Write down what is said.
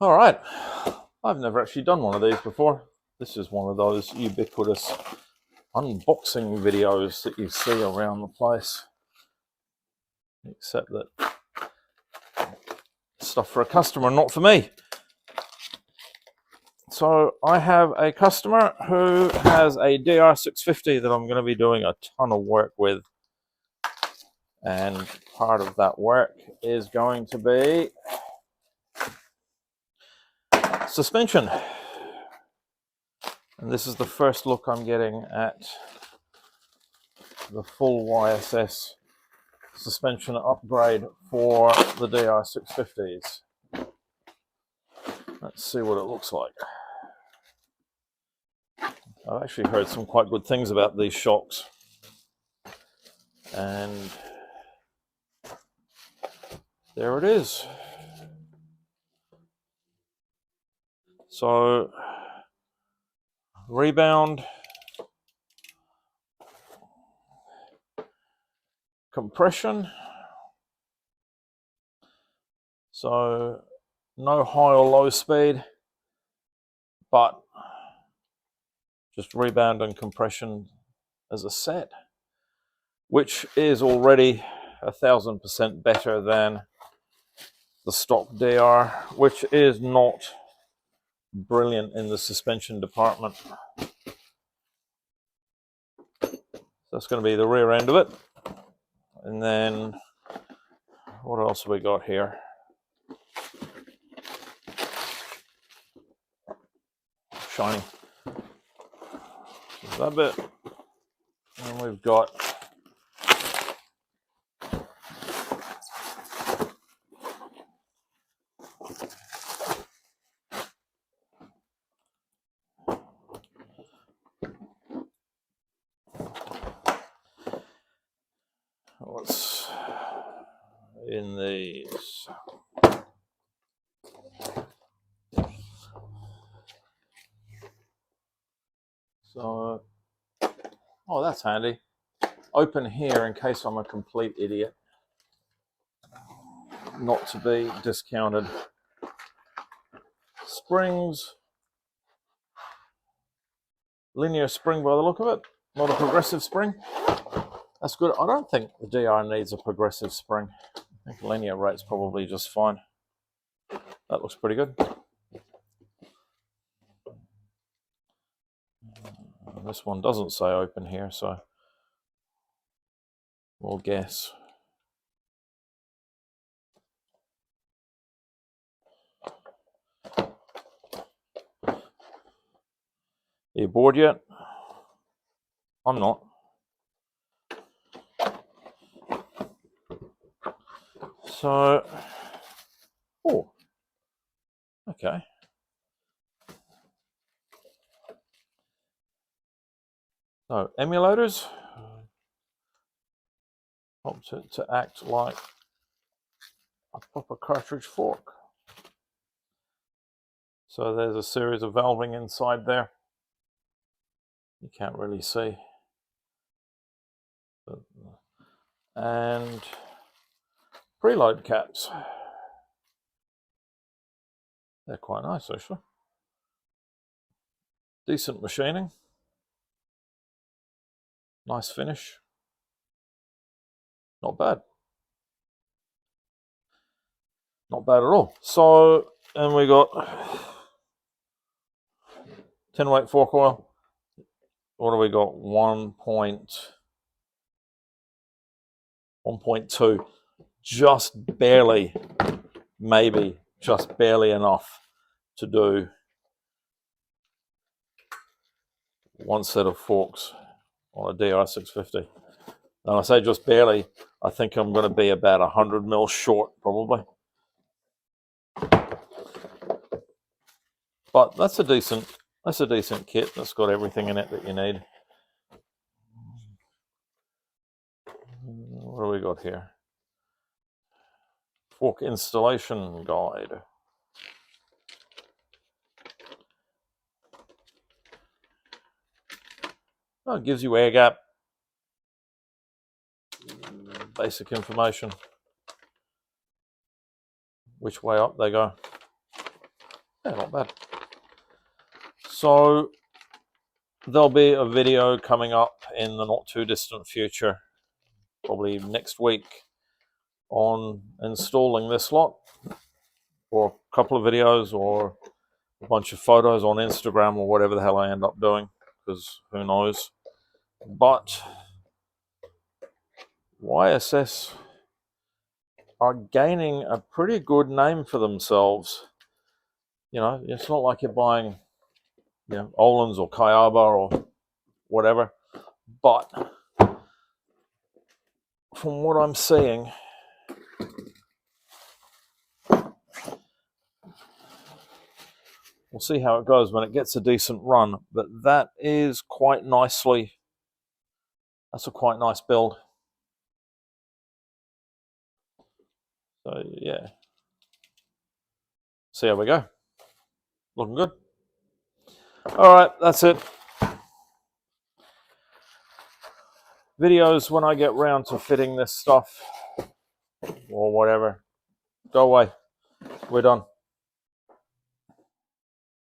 All right, I've never actually done one of these before. This is one of those ubiquitous unboxing videos that you see around the place, except that stuff for a customer, not for me. So I have a customer who has a DR650 that I'm going to be doing a ton of work with, and part of that work is going to be suspension. And this is the first look I'm getting at the full YSS suspension upgrade for the DR650s. Let's see what it looks like. I've actually heard some quite good things about these shocks, and there it is. So rebound, compression, so no high or low speed, but just rebound and compression as a set, which is already 1000% better than the stock DR, which is not brilliant in the suspension department. That's going to be the rear end of it. And then what else have we got here? Shiny. That bit. And we've got what's in these. So, oh, that's handy. Open here in case I'm a complete idiot. Not to be discounted. Springs. Linear spring by the look of it. Not a progressive spring. That's good. I don't think the DR needs a progressive spring. I think linear rate's probably just fine. That looks pretty good. This one doesn't say open here, so we'll guess. Are you bored yet? I'm not. So, oh, okay. So, emulators help to act like a proper cartridge fork. So there's a series of valving inside there. You can't really see. And preload caps. They're quite nice, actually. Decent machining. Nice finish. Not bad. Not bad at all. So, and we got 10 weight fork oil. What do we got? 1.2. Just barely, maybe just barely enough to do one set of forks on a DR650. And I say just barely, I think I'm going to be about 100 mil short, probably. But that's a decent kit. That's got everything in it that you need. What do we got here? Fork installation guide. Oh, it gives you air gap. Basic information. Which way up they go. Yeah, not bad. So there'll be a video coming up in the not too distant future, probably next week, on installing this lot, or a couple of videos, or a bunch of photos on Instagram, or whatever the hell I end up doing, because who knows. But YSS are gaining a pretty good name for themselves. You know, it's not like you're buying, you know, Ohlins or Kayaba or whatever. But from what I'm seeing, we'll see how it goes when it gets a decent run. But that is quite nicely, that's a quite nice build. So yeah, see how we go. Looking good. All right, that's it. Videos when I get round to fitting this stuff or whatever. Go away. We're done.